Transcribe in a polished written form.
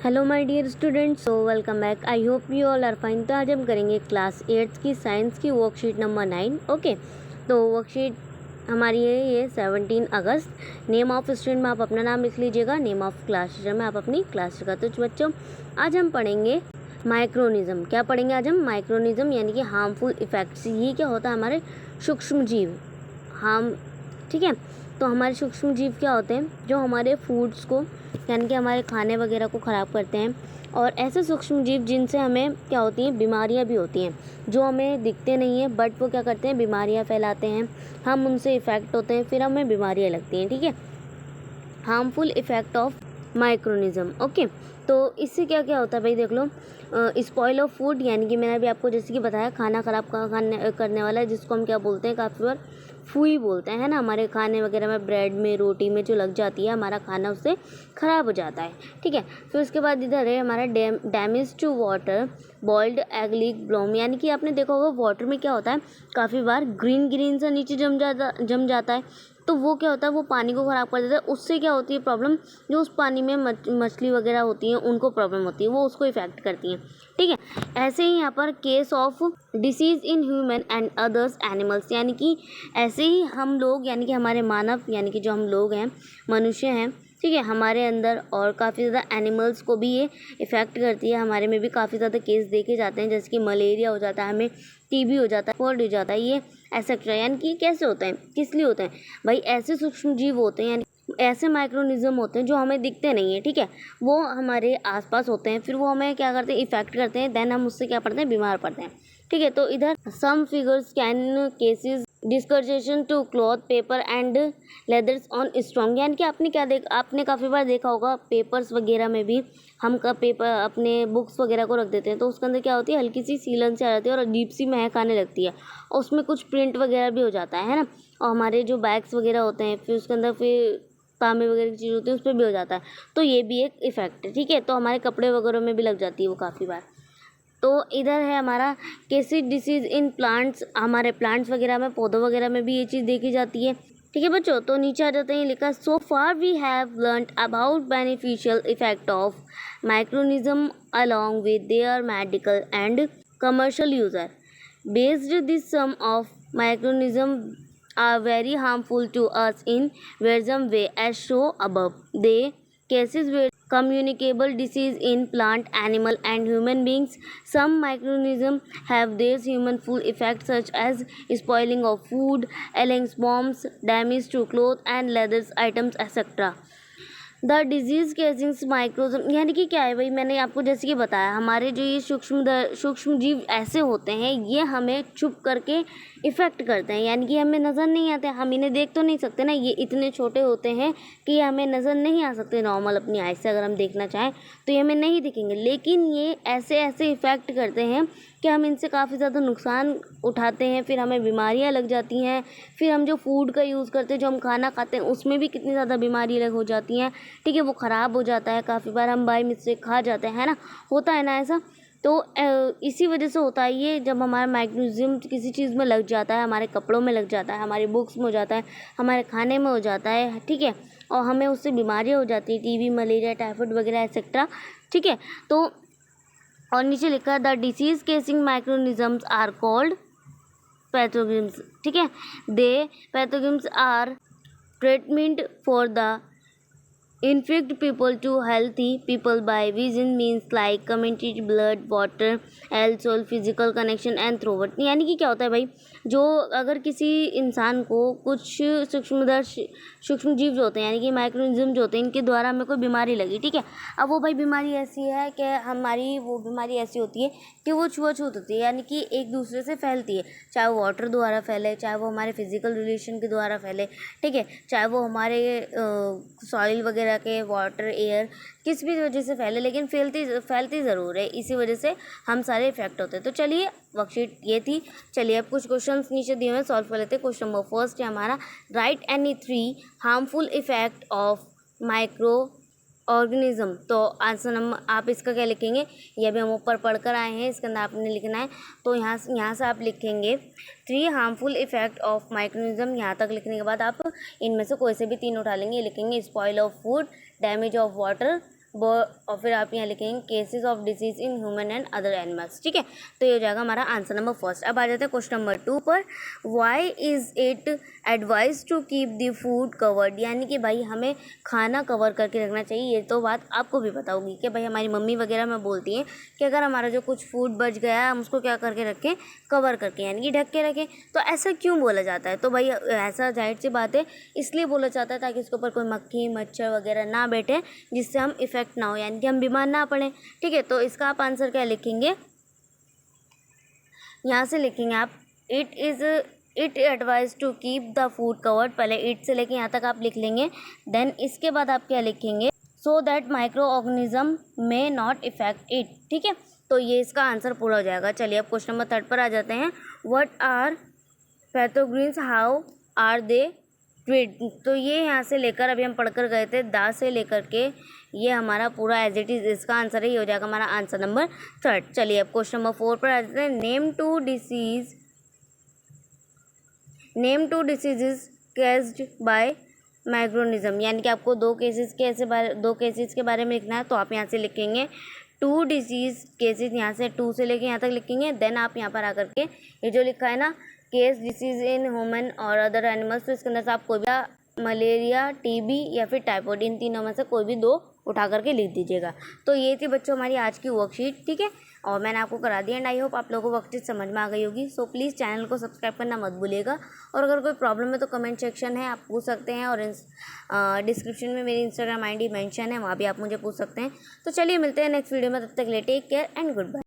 Hello my dear students, so welcome back. I hope you all are fine. तो आज हम करेंगे class 8 की साइंस की वर्कशीट नंबर 9। ओके, तो वर्कशीट हमारी है ये 17 अगस्त। नेम ऑफ स्टूडेंट में आप अपना नाम लिख लीजिएगा, नेम ऑफ क्लास टीचर में आप अपनी क्लास टीचर का। तो बच्चों आज हम पढ़ेंगे माइक्रोनिज्म। क्या पढ़ेंगे आज हम? माइक्रोनिज्म यानी कि हार्मफुल इफेक्ट्स। ये क्या होता है? हमारे सूक्ष्म जीव ठीक है। तो हमारे सूक्ष्म जीव क्या होते हैं? जो हमारे फूड्स को यानी कि हमारे खाने वगैरह को ख़राब करते हैं। और ऐसे सूक्ष्म जीव जिनसे हमें क्या होती हैं? बीमारियां भी होती हैं, जो हमें दिखते नहीं हैं बट वो क्या करते हैं? बीमारियां फैलाते हैं। हम उनसे इफ़ेक्ट होते हैं, फिर हमें बीमारियां लगती हैं। ठीक है, हार्मफुल इफ़ेक्ट ऑफ माइक्रोनिज्म। ओके, तो इससे क्या क्या होता है भाई? देख लो, स्पॉइल ऑफ फूड यानी कि मैंने अभी आपको जैसे कि बताया, खाना ख़राब करने वाला है, जिसको हम क्या बोलते हैं? काफ़ी बार फूई बोलते हैं, है ना। हमारे खाने वगैरह में, ब्रेड में, रोटी में जो लग जाती है, हमारा खाना उससे ख़राब हो जाता है। ठीक है, फिर उसके बाद इधर है हमारा damage to water, boiled egg leak bloom. यानी कि आपने देखा होगा वाटर में क्या होता है? काफ़ी बार ग्रीन ग्रीन सा नीचे जम जाता है। तो वो क्या होता है? वो पानी को ख़राब कर देता है। उससे क्या होती है प्रॉब्लम? जो उस पानी में मछली वगैरह होती हैं उनको प्रॉब्लम होती है, वो उसको इफ़ेक्ट करती हैं। ठीक है, ऐसे ही यहाँ पर case of disease in human and others animals. यानी कि ऐसे ही हम लोग यानी कि हमारे मानव यानी कि जो हम लोग हैं, मनुष्य हैं, ठीक है, हमारे अंदर और काफ़ी ज़्यादा एनिमल्स को भी ये इफ़ेक्ट करती है। हमारे में भी काफ़ी ज़्यादा केस देखे जाते हैं, जैसे कि मलेरिया हो जाता है, हमें टीबी हो जाता है, कोल्ड हो जाता है, ये एसेट्रा। यानी कि कैसे होते हैं? किस लिए होते हैं भाई? ऐसे सूक्ष्म जीव होते हैं, यानी ऐसे माइक्रोनिज्म होते हैं जो हमें दिखते नहीं है। ठीक है, वो हमारे आसपास होते हैं, फिर वो हमें क्या करते हैं? इफेक्ट करते हैं, देन हम उससे क्या पड़ते हैं? बीमार पड़ते हैं। ठीक है, तो इधर some figures can causes discoloration to cloth, paper and leathers on strong. यानी कि आपने काफ़ी बार देखा होगा पेपर्स वगैरह में भी हम का पेपर अपने बुक्स वगैरह को रख देते हैं, तो उसके अंदर क्या होती है? हल्की सी सीलन से आ जाती है और अजीब सी महक आने लगती है, और उसमें कुछ प्रिंट वगैरह भी हो जाता है ना। और हमारे जो बैग्स वगैरह होते हैं, फिर उसके अंदर फिर तांबे वगैरह की चीज़ होती है, उस पर भी हो जाता है। तो ये भी एक इफ़ेक्ट है। ठीक है, तो हमारे कपड़े वगैरह में भी लग जाती है वो काफ़ी बार। तो इधर है हमारा केसी डिसीज़ इन प्लांट्स। हमारे प्लांट्स वगैरह में, पौधों वगैरह में भी ये चीज़ देखी जाती है। ठीक है बच्चों, तो नीचे आ जाते हैं, लिखा so far we have learned about beneficial effect of microorganism along with their medical and commercial user. Based this sum of microorganism are very harmful to us in various way as shown above. They cases where communicable disease in plant, animal and human beings. Some microorganisms have their human full effects such as spoiling of food, alien bombs, damage to clothes and leather items, etc. The disease causing microorganism. यानी कि क्या है भाई? मैंने आपको जैसे कि बताया, हमारे जो ये सूक्ष्म जीव ऐसे होते हैं, ये हमें छुप करके इफ़ेक्ट करते हैं, यानी कि हमें नज़र नहीं आते। हम इन्हें देख तो नहीं सकते ना, ये इतने छोटे होते हैं कि ये हमें नज़र नहीं आ सकते नॉर्मल अपनी आई से। अगर हम देखना चाहें तो ये हमें नहीं दिखेंगे, लेकिन ये ऐसे ऐसे इफ़ेक्ट करते हैं कि हम इनसे काफ़ी ज़्यादा नुकसान उठाते हैं, फिर हमें बीमारियां लग जाती हैं। फिर हम जो फूड का यूज़ करते हैं, जो हम खाना खाते हैं, उसमें भी कितनी ज़्यादा बीमारी लग हो जाती हैं। ठीक है, वो ख़राब हो जाता है, काफ़ी बार हम बाय मिस्टेक खा जाते हैं, है ना। होता है ना ऐसा। तो इसी वजह से होता है ये, जब हमारा माइक्रोनिज्म किसी चीज़ में लग जाता है, हमारे कपड़ों में लग जाता है, हमारी बुक्स में हो जाता है, हमारे खाने में हो जाता है। ठीक है, और हमें उससे बीमारियाँ हो जाती है, टीबी, मलेरिया, टाइफाइड वगैरह एक्सेट्रा। ठीक है, तो और नीचे लिखा the disease causing microorganisms are called pathogens. ठीक है, they pathogens are treatment for the infect people to healthy people by vision means like community blood water alcohol physical connection and throat। यानी कि क्या होता है भाई? जो अगर किसी इंसान को कुछ सूक्ष्म जीव जो होते हैं, यानी कि माइक्रोनिज्म जो होते हैं, इनके द्वारा हमें कोई बीमारी लगी। ठीक है, अब वो भाई बीमारी ऐसी है कि हमारी वो बीमारी ऐसी होती है कि वो छुआछूत होती है, यानी कि एक दूसरे से फैलती है, चाहे वो वाटर द्वारा फैले, चाहे वो हमारे फिजिकल रिलेशन के द्वारा फैले। ठीक है, चाहे वो हमारे सॉइल वगैरह के, वाटर, एयर, किस भी वजह से फैले, लेकिन फैलती ज़रूर है। इसी वजह से हम सारे इफेक्ट होते हैं। तो चलिए, वर्कशीट ये थी। चलिए अब कुछ क्वेश्चंस नीचे दिए हुए सॉल्व कर लेते हैं। क्वेश्चन नंबर फर्स्ट है हमारा, right any 3 harmful effect of micro organism. तो आंसर नंबर आप इसका क्या लिखेंगे? ये भी हम ऊपर पढ़ कर आए हैं, इसके अंदर आपने लिखना है। तो यहाँ से आप लिखेंगे 3 हार्मफुल इफेक्ट ऑफ माइक्रोनिज्म। यहाँ तक लिखने के बाद आप इनमें से कोई से भी 3 उठा लेंगे। लिखेंगे spoil of food, damage of water, और फिर आप यहाँ लिखेंगे cases of disease in human and other animals. ठीक है, तो ये हो जाएगा हमारा आंसर नंबर फर्स्ट। अब आ जाते हैं क्वेश्चन नंबर 2 पर। Why is it advise to keep the food covered, यानी कि भाई हमें खाना कवर करके रखना चाहिए। ये तो बात आपको भी पता होगी कि भाई हमारी मम्मी वगैरह में बोलती हैं कि अगर हमारा जो कुछ फूड बच गया है हम उसको क्या करके रखें, कवर करके, यानी कि ढक के रखें। तो ऐसा क्यों बोला जाता है? तो भाई ऐसा जाहिर सी बात है इसलिए बोला जाता है ताकि उसके ऊपर कोई मक्खी मच्छर वगैरह ना बैठे, जिससे हम इफ़ेक्ट ना हो, यानी कि हम बीमार ना पड़ें। ठीक है, तो इसका आप आंसर क्या लिखेंगे? यहाँ से लिखेंगे आप it advise to keep the food covered. पहले इट से लेके यहाँ तक आप लिख लेंगे। देन इसके बाद आप क्या लिखेंगे? सो दैट माइक्रो ऑर्गेनिज्म में नॉट इफेक्ट इट। ठीक है, तो ये इसका आंसर पूरा हो जाएगा। चलिए अब क्वेश्चन नंबर 3 पर आ जाते हैं। What are pathogens, how are they treat. तो ये यहाँ से लेकर अभी हम पढ़कर गए थे दा से लेकर के ये हमारा पूरा एज इट इज़ इसका आंसर है। ये हो जाएगा हमारा आंसर नंबर 3। चलिए अब क्वेश्चन नंबर 4 पर आ जाते हैं। Name two diseases caused by microorganism, यानी कि आपको दो केसेस के बारे में लिखना है। तो आप यहाँ से लिखेंगे 2 डिजीज केसेस, यहाँ से 2 से लेके यहाँ तक लिखेंगे। देन आप यहाँ पर आकर के ये जो लिखा है ना केस डिसीज इन ह्यूमन और अदर एनिमल्स, तो इसके अंदर से आप कोई भी मलेरिया, टीबी या फिर टाइफाइड, इन तीनों में से कोई भी 2 उठा करके लिख दीजिएगा। तो ये थी बच्चों हमारी आज की वर्कशीट। ठीक है, और मैंने आपको करा दी एंड आई होप आप लोगों को वर्कशीट समझ में आ गई होगी। सो प्लीज़ चैनल को सब्सक्राइब करना मत भूलिएगा। और अगर कोई प्रॉब्लम है तो कमेंट सेक्शन है, आप पूछ सकते हैं। और डिस्क्रिप्शन में मेरी इंस्टाग्राम ID मेंशन है, वहाँ भी आप मुझे पूछ सकते हैं। तो चलिए मिलते हैं नेक्स्ट वीडियो में, तब तक के लिए take care and good bye.